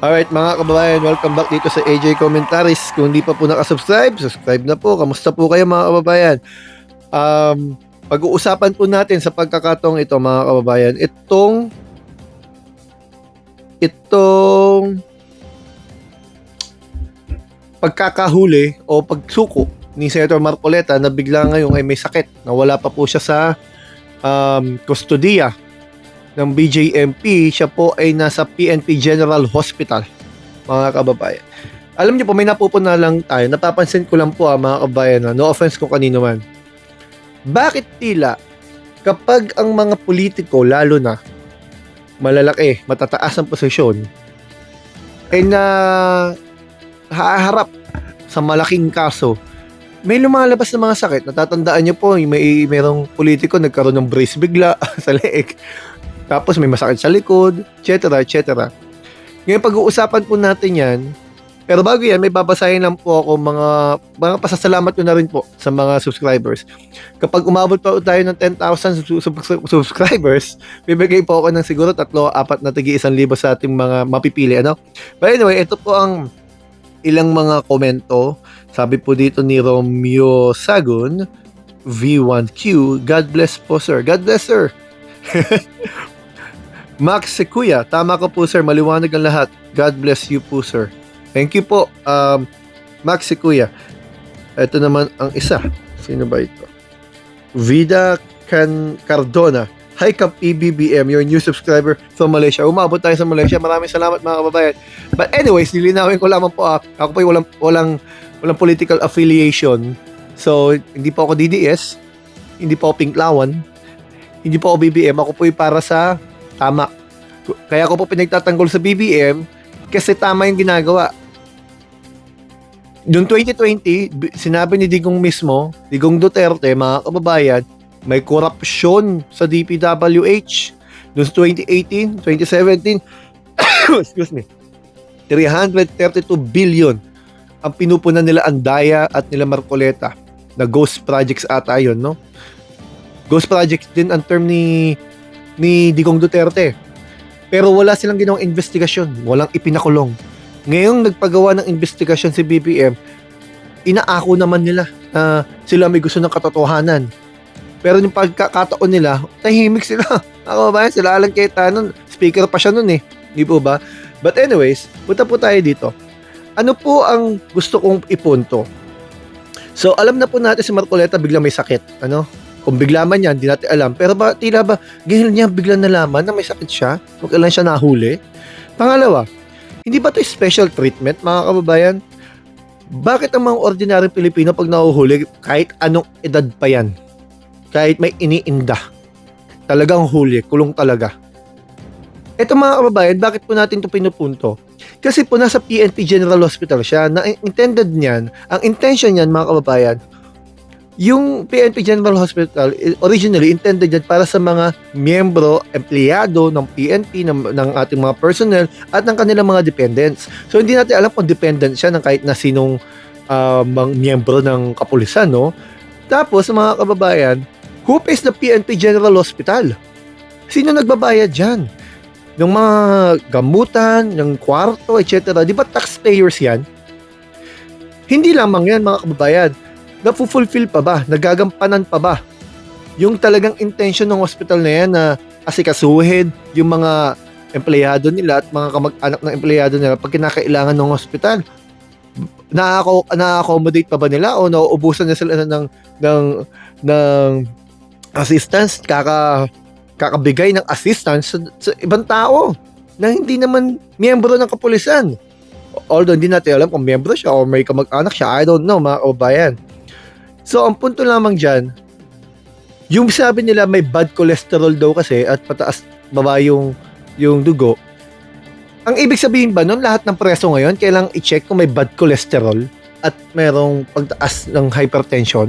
Alright mga kababayan, welcome back dito sa AJ Commentaries. Kung hindi pa po nakasubscribe, subscribe na po. Kamusta po kayo mga kababayan? Pag-uusapan po natin sa pagkakataong ito mga kababayan, itong pagkakahuli o pagsuko ni Senator Marcoleta na bigla ngayong ay may sakit. Nawala pa po siya sa kustodiya ng BJMP. Siya po ay nasa PNP General Hospital, mga kababayan. Alam niyo po, may napupuna lang tayo. Napapansin ko lang po mga kababayan, no offense kung kanino man. Bakit tila kapag ang mga politiko, lalo na malalaki, matataas ang posisyon, ay na haharap sa malaking kaso, may lumalabas na mga sakit. Natatandaan niyo po, merong politiko nagkaroon ng brace bigla sa leeg. Tapos may masakit sa likod, etc. etc. Ngayon pag-uusapan po natin yan. Pero bago yan, may babasahin lang po ako mga pasasalamat ko na rin po sa mga subscribers. Kapag umabot pa tayo ng 10,000 subscribers, bibigay po ako ng siguro 3-4 na tigi 1,000 sa ating mga mapipili. Ano? But anyway, ito po ang ilang mga komento. Sabi po dito ni Romeo Sagun, V1Q, God bless po sir. God bless sir. Max Sequoia, tama ka po sir, maliwanag ang lahat. God bless you po sir. Thank you po, Max Sequoia. Ito naman ang isa. Sino ba ito? Vida Cardona. Hi Kap PBBM, your new subscriber from Malaysia. Umabot tayo sa Malaysia. Maraming salamat mga kababayan. But anyways, nilinawin ko lamang po, ako po ay walang political affiliation. So, hindi po ako DDS, hindi po ako Pinklawan, hindi po ako BBM. Ako po ay para sa tama. Kaya ako po pinagtatanggol sa BBM kasi tama yung ginagawa. Noong 2020, sinabi ni Digong mismo, Digong Duterte, mga kababayan, may korupsyon sa DPWH. Noong 2018, 2017, excuse me, 332 billion ang pinupunan nila Andaya at nila Marcoleta na ghost projects ata yun, no? Ghost projects din ang term ni Digong Duterte. Pero wala silang ginawang investigasyon, walang ipinakulong. Ngayong nagpagawa ng investigasyon si BBM, inaako naman nila na sila may gusto ng katotohanan. Pero yung pagkakataon nila, tahimik sila. Ako ba? Sila Alan Cayetano, speaker pa siya nun eh. Di po ba? But anyways, punta po tayo dito. Ano po ang gusto kong ipunto? So, alam na po natin si Marcoleta biglang may sakit. Ano? Kung bigla man yan, hindi natin alam. Pero tila ba, gahil niya biglang nalaman na may sakit siya? Kung kailan siya nahuli? Pangalawa, hindi ba ito special treatment, mga kababayan? Bakit ang mga ordinaryong Pilipino pag nahuhuli, kahit anong edad pa yan, kahit may iniinda, talagang huli, kulong talaga? Ito mga kababayan, bakit po natin ito pinupunto? Kasi po nasa PNP General Hospital siya, na intended niyan, ang intention niyan mga kababayan, yung PNP General Hospital originally intended yan para sa mga miyembro, empleyado ng PNP, ng ating mga personnel at ng kanilang mga dependents. So hindi natin alam kung dependent siya ng kahit na sinong miyembro ng kapulisan, no? Tapos mga kababayan, who pays the PNP General Hospital? Sino nagbabayad dyan? Ng mga gamutan, ng kwarto, etc. Di ba taxpayers yan? Hindi lamang yan mga kababayan. Napufulfill pa ba? Nagagampanan pa ba? Yung talagang intention ng hospital na yan na asikasuhin yung mga empleyado nila at mga kamag-anak ng empleyado nila pag kinakailangan ng hospital. Na-accommodate pa ba nila o nauubusan na sila ng assistance, kakabigay ng assistance sa ibang tao na hindi naman miyembro ng kapulisan. Although hindi natin alam kung miyembro siya o may kamag-anak siya, I don't know mga kababayan. So, ang punto lamang dyan, yung sabi nila may bad cholesterol daw kasi at pataas baba yung dugo. Ang ibig sabihin ba nun, lahat ng preso ngayon, kailangang i-check kung may bad cholesterol at merong pagtaas ng hypertension?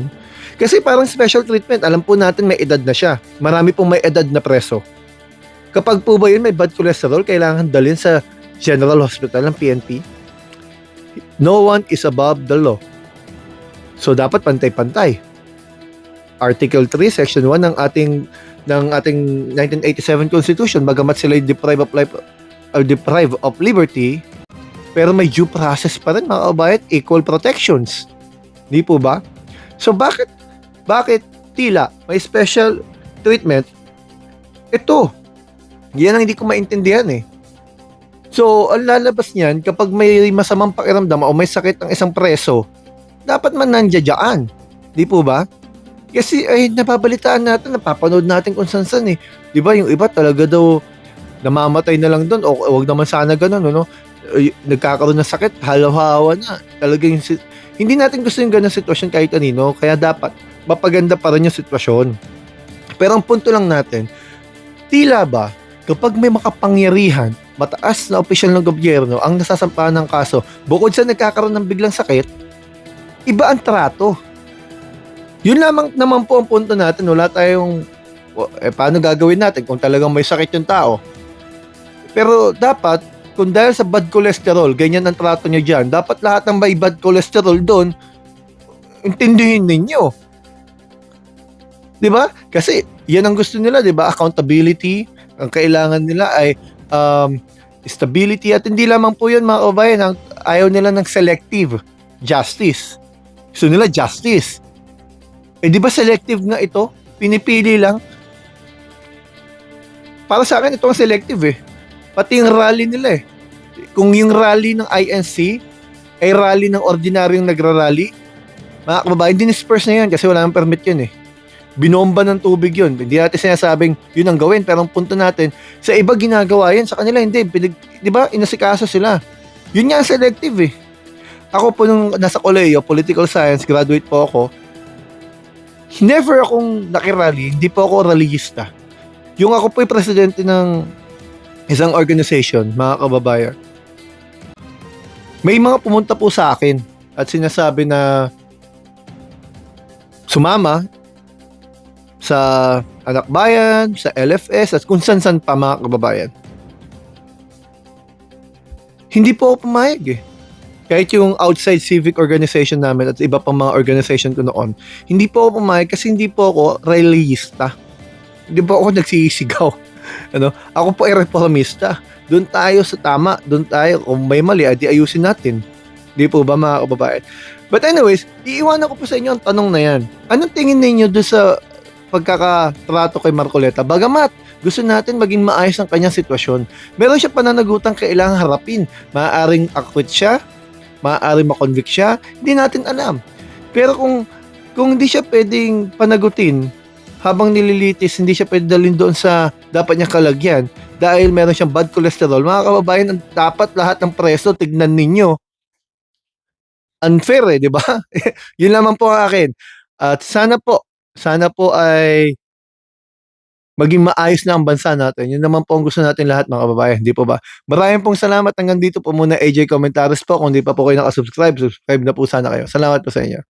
Kasi parang special treatment, alam po natin may edad na siya. Marami pong may edad na preso. Kapag po ba yun may bad cholesterol, kailangan dalhin sa General Hospital ng PNP? No one is above the law. So dapat pantay-pantay. Article 3, Section 1 ng ating 1987 Constitution, bagamat sila deprived of liberty, pero may due process pa rin mga kababayan, equal protections. Di po ba? So bakit tila may special treatment? Ito, yan ang hindi ko maintindihan eh. So, ang lalabas niyan, kapag may masamang pakiramdam o may sakit ang isang preso, dapat man nandiyan. Di po ba? Kasi ay nababalitaan natin, napapanood natin kung saan-saan eh. Di ba yung iba talaga daw namamatay na lang doon o wag naman sana ganun, no? Nagkakaroon ng sakit, halaw-hawa na. Talaga yung hindi natin gusto yung ganung sitwasyon kahit kanino, kaya dapat mapaganda pa rin yung sitwasyon. Pero ang punto lang natin, tila ba kapag may makapangyarihan, mataas na opisyal ng gobyerno ang nasasampahan ng kaso, bukod sa nagkakaroon ng biglang sakit, iba ang trato. Yun lamang naman po ang punto natin. Wala tayong, paano gagawin natin kung talagang may sakit yung tao? Pero dapat, kung dahil sa bad cholesterol, ganyan ang trato nyo dyan, dapat lahat ng may bad cholesterol doon, intindihin ninyo. Diba? Kasi, yan ang gusto nila, diba? Accountability. Ang kailangan nila ay stability. At hindi lamang po yun, mga kabayan, ayaw nila ng selective justice. Gusto nila justice. Di ba selective nga ito? Pinipili lang. Para sa akin, ito ang selective eh. Pati yung rally nila eh. Kung yung rally ng INC ay rally ng ordinaryong nagrarally, mga kababayan, dinisperse na yan kasi wala nang permit yun eh. Binomba ng tubig yun. Hindi natin sinasabing yun ang gawin, pero ang punto natin, sa iba ginagawa yan, sa kanila hindi. Di ba? Inasikasa sila. Yun nga selective eh. Ako po nung nasa koleyo, political science, graduate po ako, never akong nakirally, hindi po ako rallyista. Yung ako po'y presidente ng isang organization, mga kababayan. May mga pumunta po sa akin at sinasabi na sumama sa Anak Bayan, sa LFS, at kung san-san pa, mga kababayan. Hindi po ako pumayag eh. Kahit yung outside civic organization namin at iba pang mga organization ko noon, hindi po ako pumayag kasi hindi po ako rallyista. Hindi po ako nagsisigaw. Ano? Ako po ay reformista. Doon tayo sa tama. Doon tayo. Kung may mali, adi ayusin natin. Hindi po ba, mga kababayan? But anyways, iiwanan ko po sa inyo ang tanong na yan. Anong tingin ninyo doon sa pagkakatrato kay Marcoleta? Bagamat gusto natin maging maayos ang kanyang sitwasyon, meron siya pananagutang kailangang harapin. Maaaring acquit siya, maaaring makonvict siya, hindi natin alam. Pero kung hindi siya pwedeng panagutin habang nililitis, hindi siya pwedeng dalhin doon sa dapat niyang kalagyan dahil meron siyang bad cholesterol, mga kababayan, dapat lahat ng preso tignan ninyo. Unfair eh, di ba? Yun lamang po ang akin. At sana po ay maging maayos na ang bansa natin. Yun naman po ang gusto natin lahat, mga kababayan. Di po ba? Maraming pong salamat. Hanggang dito po muna, AJ Commentaries po. Kung di pa po kayo nakasubscribe, subscribe na po sana kayo. Salamat po sa inyo.